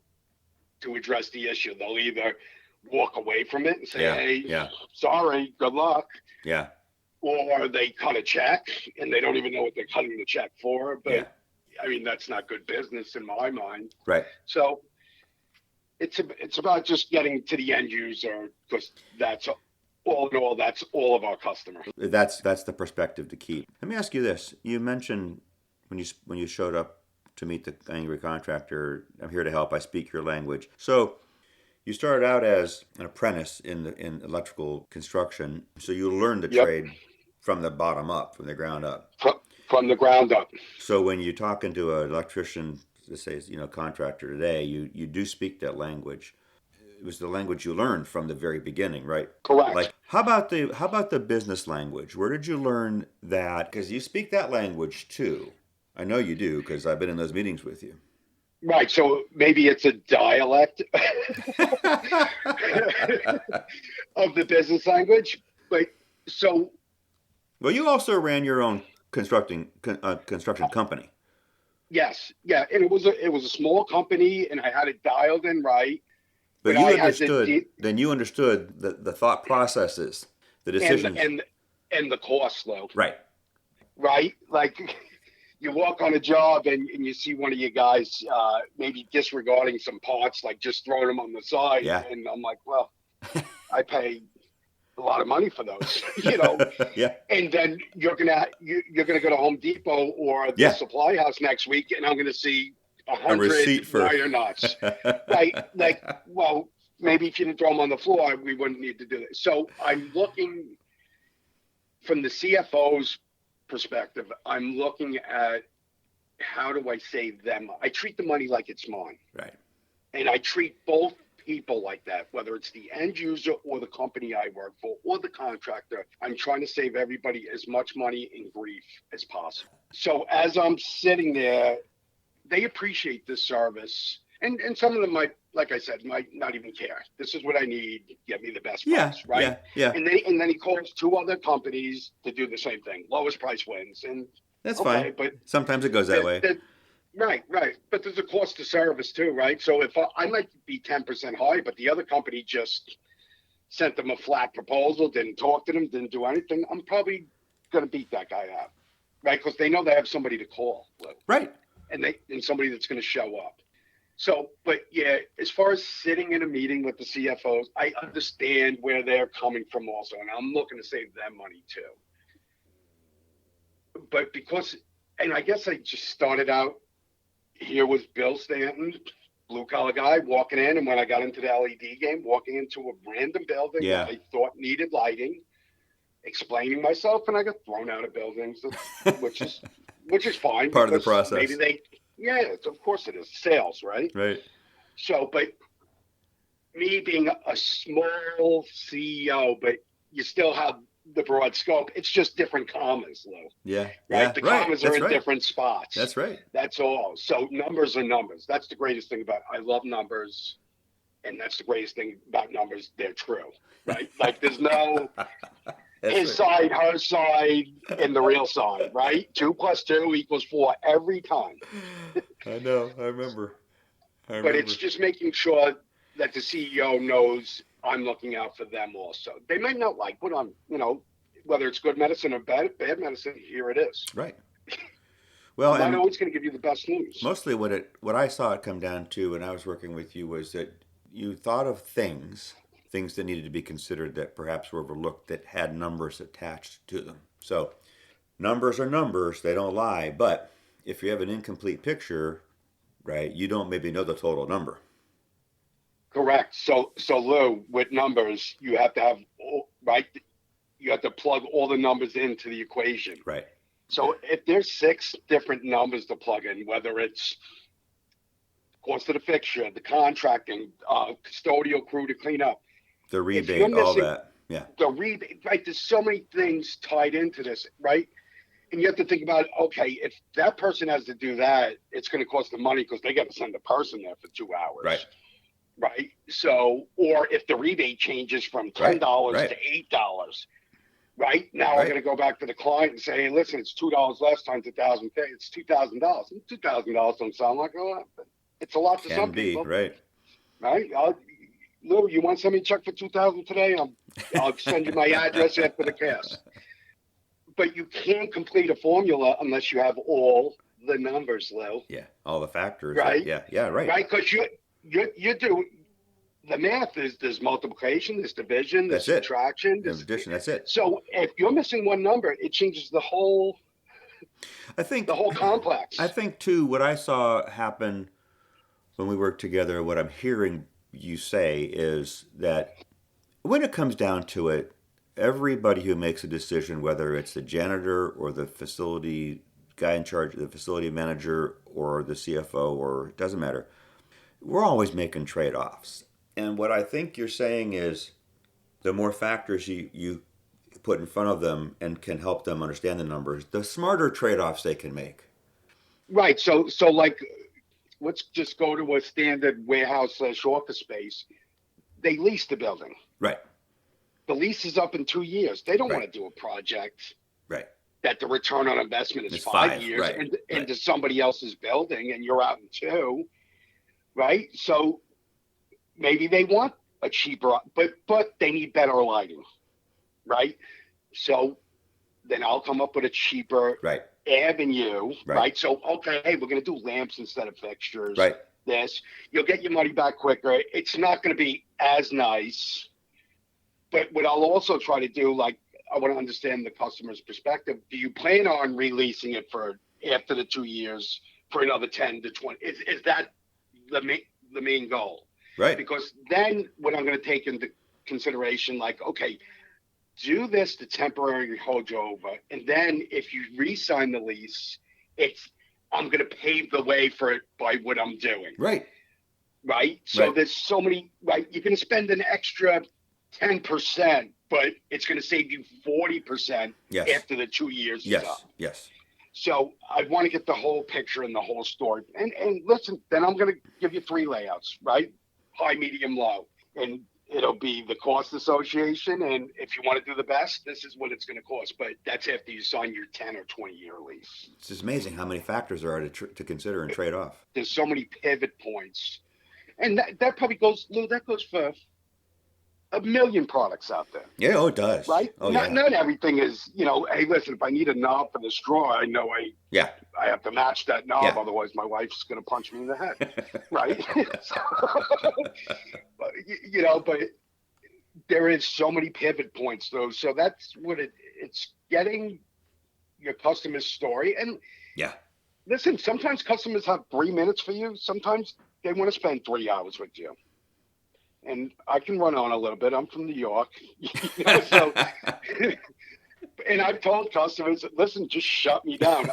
to address the issue. They'll either walk away from it and say, sorry, good luck. Yeah. Or they cut a check and they don't even know what they're cutting the check for. But I mean, that's not good business in my mind. Right. So it's about just getting to the end user, because that's all in all, that's all of our customers. That's the perspective to keep. Let me ask you this. You mentioned when you showed up to meet the angry contractor, I'm here to help, I speak your language. So you started out as an apprentice in electrical construction, so you learned the Yep. trade from the bottom up, from the ground up. From the ground up. So when you're talking to an electrician, let's say, contractor today, you do speak that language. It was the language you learned from the very beginning, right? Correct. Like, how about the business language? Where did you learn that? Because you speak that language too. I know you do because I've been in those meetings with you. Right. So maybe it's a dialect of the business language. But so Well, you also ran your own construction company. yes, yeah, and it was a small company, and I had it dialed in right, But but you I had to understood, then you understood the thought processes, the and decisions. and the cost though, Right. right? Like you walk on a job and you see one of your guys maybe disregarding some parts, like just throwing them on the side, Yeah. and I'm like, well, I pay a lot of money for those, Yeah. And then you're gonna go to Home Depot or the Yeah. supply house next week, and I'm gonna see A 100 receipt for. wire nuts. Right? Like, well, maybe if you didn't throw them on the floor, we wouldn't need to do it. So I'm looking from the CFO's perspective. I'm looking at how do I save them? I treat the money like it's mine, Right. and I treat both people like that, whether it's the end user or the company I work for or the contractor. I'm trying to save everybody as much money in grief as possible. So as I'm sitting there, they appreciate this service. And some of them might, like I said, might not even care. This is what I need. Get me the best price, right? Yeah. Yeah. And then he calls two other companies to do the same thing. Lowest price wins. And That's okay, fine. but Sometimes it goes that way. right. But there's a cost to service too, right? So if I might be 10% high, but the other company just sent them a flat proposal, didn't talk to them, didn't do anything, I'm probably going to beat that guy out, right? Because they know they have somebody to call, Right. and somebody that's going to show up. So, but yeah, as far as sitting in a meeting with the CFOs, I understand where they're coming from also, and I'm looking to save them money too. But and I guess I just started out here with Bill Stanton, blue collar guy, walking in, and when I got into the LED game, walking into a random building Yeah. that I thought needed lighting, explaining myself, and I got thrown out of buildings, which is fine. Part of the because process. Of course it is sales, right? Right. So, but me being a small CEO, but you still have the broad scope. It's just different commas, Lou. Yeah. Right? Yeah. The Right. commas That's are in right. different spots. That's right. That's all. So numbers are numbers. That's the greatest thing about it. I love numbers, and that's the greatest thing about numbers. They're true, right? Like there's no his side, her side, and the real side, right? 2 + 2 = 4 every time. I know. I remember. But it's just making sure that the CEO knows I'm looking out for them also. They might not like what I'm, whether it's good medicine or bad medicine, here it is. Right. Well, I'm not always going to give you the best news. Mostly what I saw it come down to when I was working with you was that you thought of things that needed to be considered that perhaps were overlooked that had numbers attached to them. So numbers are numbers, they don't lie. But if you have an incomplete picture, right, you don't maybe know the total number. Correct. So Lou, with numbers, you have to have, right, you have to plug all the numbers into the equation. Right. So if there's 6 different numbers to plug in, whether it's cost of the fixture, the contracting, custodial crew to clean up, the rebate, all that. Yeah. The rebate, right? There's so many things tied into this, right? And you have to think about, okay, if that person has to do that, it's going to cost them money because they got to send a person there for 2 hours. Right. Right. So, or if the rebate changes from $10 to $8, right? Now I'm going to go back to the client and say, hey, listen, it's $2 last time, $1,000. It's $2,000. $2,000 don't sound like a lot, but it's a lot to some people. Right. Right. Lou, you want to send me a check for $2,000 today? I'll send you my address after the cast. But you can't complete a formula unless you have all the numbers, Lou. Yeah, all the factors. Right. Yeah. Right. Right, because you do the math is there's multiplication, there's division, there's subtraction, there's addition. That's it. So if you're missing one number, it changes the whole. I think the whole complex. I think too. What I saw happen when we worked together, what I'm hearing you say is that when it comes down to it, everybody who makes a decision, whether it's the janitor or the facility guy in charge, the facility manager or the CFO, or it doesn't matter, we're always making trade-offs. And what I think you're saying is the more factors you put in front of them and can help them understand the numbers, the smarter trade-offs they can make. Right. So like, let's just go to a standard warehouse/office space. They lease the building. Right. The lease is up in 2 years. They don't Right. want to do a project Right. that the return on investment is It's 5 years right. into somebody else's building and you're out in 2, right? So maybe they want a cheaper, but they need better lighting, right? So then I'll come up with a cheaper Right. avenue, Right. right? So, okay, hey, we're going to do lamps instead of fixtures. Right. This, you'll get your money back quicker. It's not going to be as nice. But what I'll also try to do, like, I want to understand the customer's perspective. Do you plan on releasing it for after the 2 years for another 10 to 20? Is that the main goal? Right. Because then what I'm going to take into consideration, like, okay, do this to temporarily hold you over. And then if you re-sign the lease, I'm going to pave the way for it by what I'm doing. Right. Right. So Right. there's so many, right. You're going to spend an extra 10%, but it's going to save you 40% Yes. after the 2 years Yes. is up. Yes. So I want to get the whole picture and the whole story. And listen, then I'm going to give you 3 layouts, right? High, medium, low. And it'll be the cost association. And if you want to do the best, this is what it's going to cost. But that's after you sign your 10 or 20-year lease. It's just amazing how many factors there are to consider and trade off. There's so many pivot points. And that probably goes, Lou, that goes for a million products out there. Yeah, oh, it does. Right? Oh, Not everything is, hey, listen, if I need a knob for the straw, I know I have to match that knob. Yeah. Otherwise, my wife's going to punch me in the head. Right? But there is so many pivot points, though. So that's what it's getting your customer's story. And yeah. Listen, sometimes customers have 3 minutes for you. Sometimes they want to spend 3 hours with you. And I can run on a little bit. I'm from New York, so. And I've told customers, listen, just shut me down.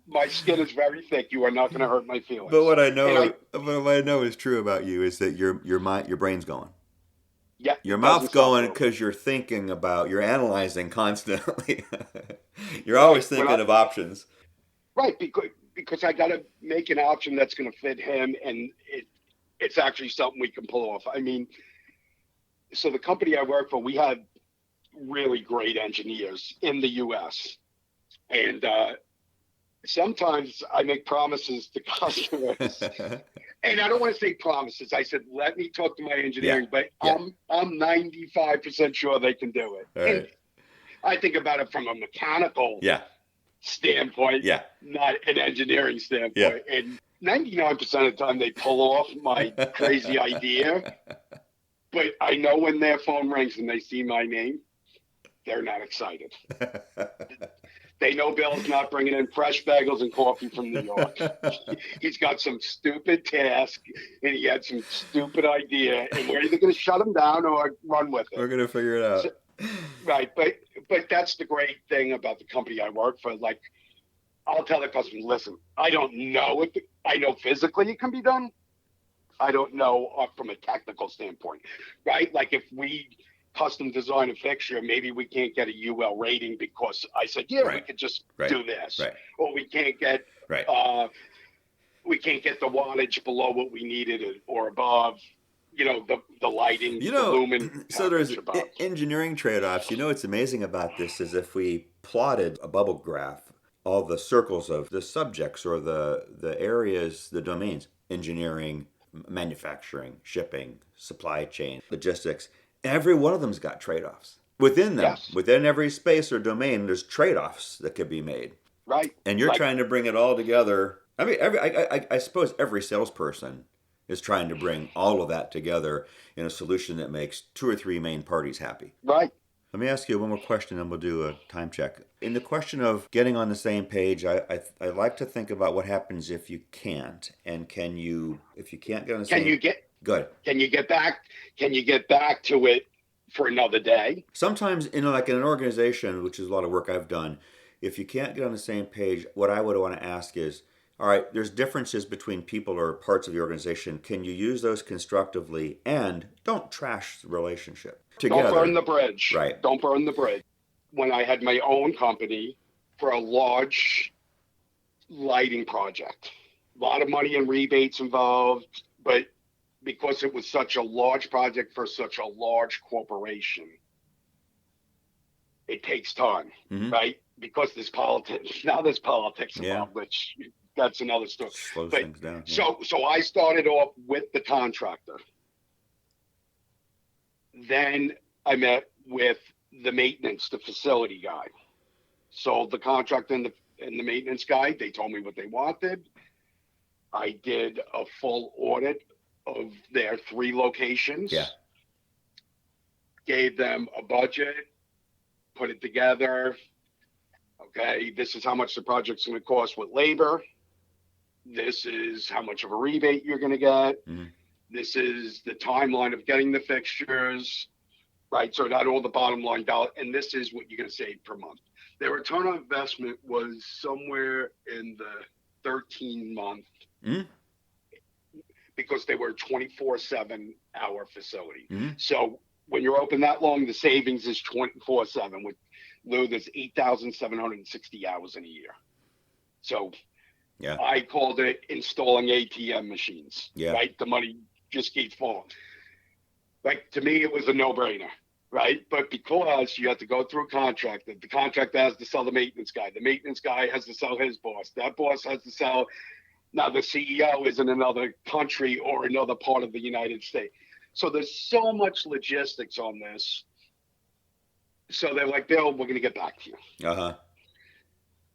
My skin is very thick. You are not going to hurt my feelings. But what I know is true about you is that your brain's going. Yeah. Your mouth's going because you're analyzing constantly. You're always thinking of options. Right, because I got to make an option that's going to fit him, and it's actually something we can pull off. I mean, so the company I work for, we have really great engineers in the U.S. And sometimes I make promises to customers, and I don't want to say promises. I said, let me talk to my engineering, but I'm 95% sure they can do it. Right. And I think about it from a mechanical standpoint, not an engineering standpoint. Yeah. And 99% of the time they pull off my crazy idea, but I know when their phone rings and they see my name, they're not excited. They know Bill's not bringing in fresh bagels and coffee from New York. He's got some stupid task and he had some stupid idea, and we're either going to shut him down or run with it. We're going to figure it out. So, right. But that's the great thing about the company I work for. Like, I'll tell the customer, listen, I don't know I know physically it can be done. I don't know from a technical standpoint, right? Like if we custom design a fixture, maybe we can't get a UL rating because I said, we could just do this. Right. Or we can't get the wattage below what we needed or above, the lighting, the lumen. So there's engineering trade-offs. What's amazing about this is if we plotted a bubble graph, all the circles of the subjects or the areas, the domains, engineering, manufacturing, shipping, supply chain, logistics, every one of them's got trade-offs. Within them, within every space or domain, there's trade-offs that could be made. Right. And you're trying to bring it all together. I mean, I suppose every salesperson is trying to bring all of that together in a solution that makes 2 or 3 main parties happy. Right. Let me ask you one more question, and we'll do a time check. In the question of getting on the same page, I like to think about what happens if you can't. And if you can't get on the same... Good. Can you get back? Can you get back to it for another day? Sometimes, like in an organization, which is a lot of work I've done, if you can't get on the same page, what I would want to ask is, all right, there's differences between people or parts of the organization. Can you use those constructively, and don't trash the relationship together? Don't burn the bridge. Right. Don't burn the bridge. When I had my own company for a large lighting project, a lot of money and rebates involved, but because it was such a large project for such a large corporation, it takes time, right? Because there's politics. Now there's politics involved, which that's another story. Slows but, things down. Yeah. So I started off with the contractor. Then I met with the maintenance, the facility guy. So the contractor and the maintenance guy, they told me what they wanted. I did a full audit of their 3 locations. Yeah. Gave them a budget, put it together. Okay, this is how much the project's going to cost with labor. This is how much of a rebate you're going to get. This is the timeline of getting the fixtures, right? So not all the bottom line dollar, and this is what you're going to save per month. Their return on investment was somewhere in the 13-month because they were a 24/7 hour facility. So when you're open that long, the savings is 24/7. With Lou, there's 8,760 hours in a year. So I called it installing ATM machines. Right, the money just keeps falling. Like, to me, it was a no-brainer. Right, but because you have to go through a contractor, the contractor has to sell the maintenance guy has to sell his boss, that boss has to sell. Now the CEO is in another country or another part of the United States. So there's so much logistics on this. So they're like, Bill, we're going to get back to you.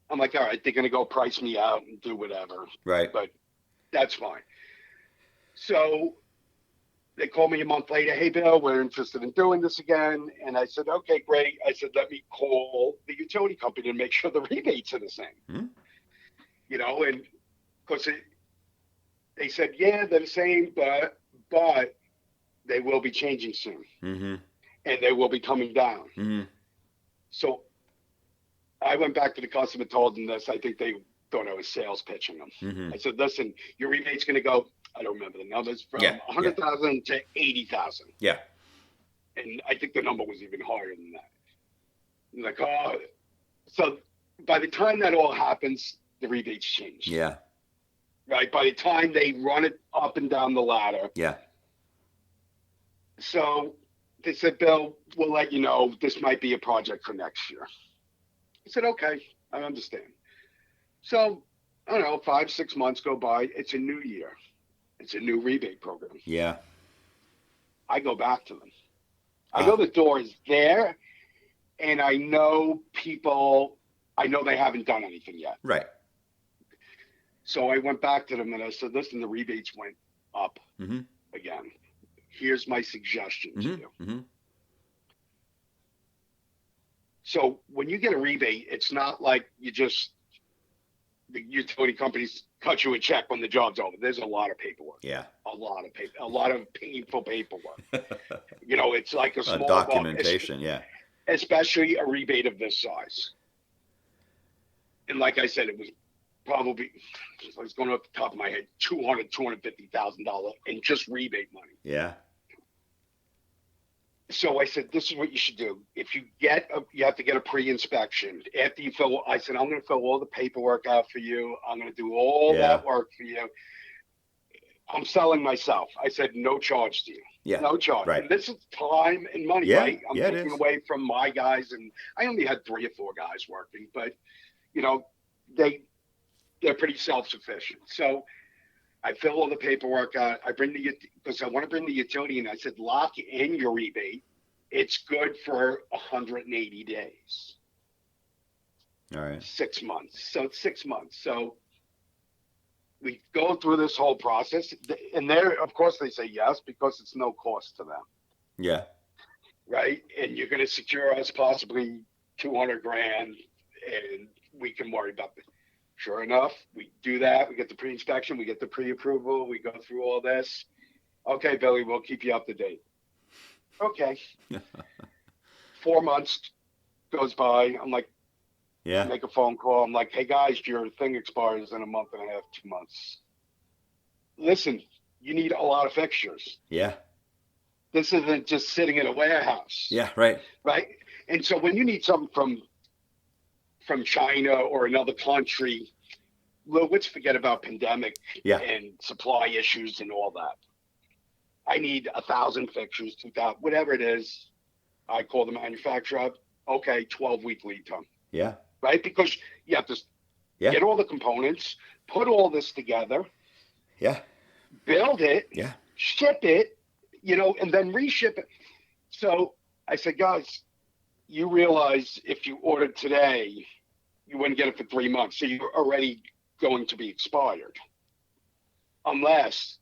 I'm like, all right, they're going to go price me out and do whatever. Right. But that's fine. So they called me a month later. Hey, Bill, we're interested in doing this again. And I said, okay, great. I said, let me call the utility company and make sure the rebates are the same. You know, and because they said, yeah, they're the same, but they will be changing soon. And they will be coming down. So I went back to the customer, told them this. I think they thought I was sales pitching them. I said, listen, your rebate's going to go, I don't remember the numbers, from 100,000 to 80,000. Yeah. And I think the number was even higher than that. I'm like, oh. So by the time that all happens, the rebates change. Yeah. Right? By the time they run it up and down the ladder. Yeah. So they said, Bill, we'll let you know this might be a project for next year. I said, okay, I understand. So, I don't know, 5-6 months go by. It's a new year. It's a new rebate program. Yeah. I go back to them. I know the door is there, and I know they haven't done anything yet. Right. So I went back to them and I said, listen, the rebates went up again. Here's my suggestion to you. So when you get a rebate, it's not like the utility companies cut you a check when the job's over. There's a lot of paperwork. Yeah. A lot of painful paperwork. You know, it's like a small documentation. Especially a rebate of this size. And like I said, it was probably, I was going off the top of my head, $250,000 in just rebate money. Yeah. So I said, this is what you should do. If you have to get a pre-inspection. After you I said, I'm going to fill all the paperwork out for you. I'm going to do all that work for you. I'm selling myself. I said, no charge to you. Yeah. No charge. Right. And this is time and money, right? I'm taking away from my guys, and I only had 3 or 4 guys working, but you know, they're pretty self-sufficient. So I fill all the paperwork out. Because I want to bring the utility in. I said, lock in your rebate. It's good for 180 days. All right. 6 months. So it's 6 months. So we go through this whole process. And of course, they say yes, because it's no cost to them. Yeah. Right. And you're going to secure us possibly $200,000, and we can worry about it. Sure enough, we do that. We get the pre-inspection, we get the pre-approval, we go through all this. Okay, Billy, we'll keep you up to date. Okay. 4 months goes by. I'm like, Yeah. make a phone call. I'm like, hey guys, your thing expires in a month and a half, 2 months. Listen, you need a lot of fixtures. Yeah. This isn't just sitting in a warehouse. Yeah. Right. Right. And so when you need something from China or another country, well, let's forget about pandemic and supply issues and all that. I need 1,000 fixtures, 2,000, whatever it is. I call the manufacturer up. Okay, 12-week lead time. Yeah. Right? Because you have to get all the components, put all this together. Yeah. Build it. Yeah. Ship it, and then reship it. So I said, guys, you realize if you ordered today, you wouldn't get it for 3 months. So you're already going to be expired. Unless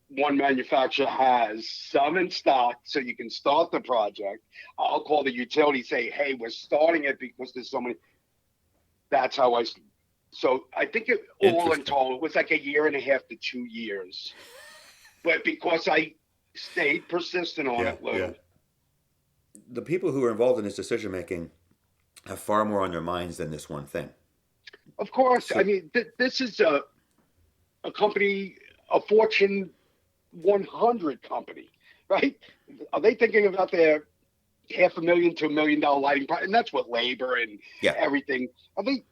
one manufacturer has some in stock so you can start the project. I'll call the utility, say, hey, we're starting it because there's so many. That's how so I think all in total, it was like 1.5 to 2 years. But because I stayed persistent on it, Lou. Yeah. The people who are involved in this decision making have far more on their minds than this one thing. Of course. So, I mean, this is a company, a Fortune 100 company, right? Are they thinking about their $500,000 to $1 million lighting project? And that's what labor and everything. I think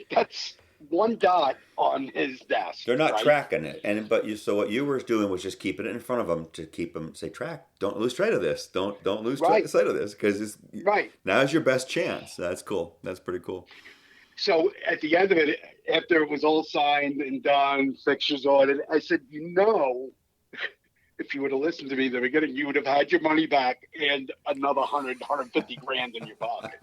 that's one dot on his desk. They're not tracking it, so what you were doing was just keeping it in front of them to keep them track. Don't lose sight of this. Don't lose sight of this because now's your best chance. That's cool. That's pretty cool. So at the end of it, after it was all signed and done, fixtures ordered, I said, if you would have listened to me in the beginning, you would have had your money back and another 150 grand in your pocket.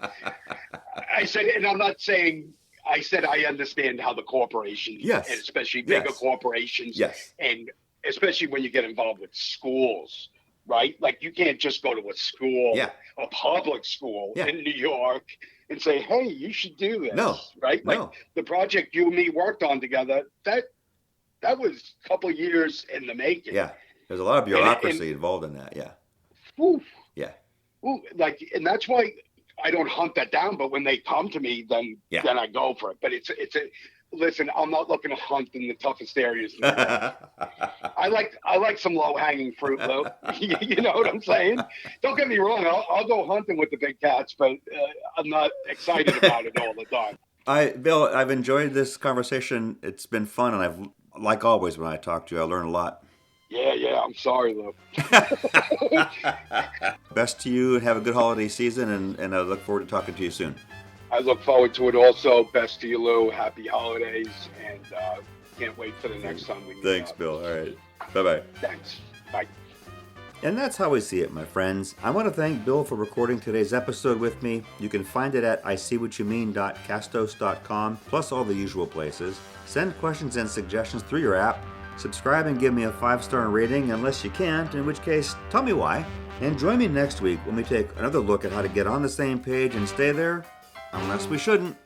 I said, and I'm not saying. I said I understand how the corporations, and especially bigger corporations, and especially when you get involved with schools, right? Like you can't just go to a school, a public school in New York, and say, "Hey, you should do this," right? Like the project you and me worked on together, that was a couple of years in the making. Yeah, there's a lot of bureaucracy involved in that. Yeah. Whew. Yeah. Well, and that's why I don't hunt that down, but when they come to me, then I go for it. But listen, I'm not looking to hunt in the toughest areas. I like some low hanging fruit, though. You know what I'm saying? Don't get me wrong. I'll go hunting with the big cats, but I'm not excited about it all the time. Bill, I've enjoyed this conversation. It's been fun, and like always when I talk to you, I learn a lot. Yeah. I'm sorry, Lou. Best to you. Have a good holiday season, and I look forward to talking to you soon. I look forward to it also. Best to you, Lou. Happy holidays, and can't wait for the next time we meet. Thanks, Bill. All right. Bye-bye. Thanks. Bye. And that's how we see it, my friends. I want to thank Bill for recording today's episode with me. You can find it at iseewhatyoumean.castos.com, plus all the usual places. Send questions and suggestions through your app. Subscribe and give me a 5-star rating unless you can't, in which case, tell me why. And join me next week when we take another look at how to get on the same page and stay there, unless we shouldn't.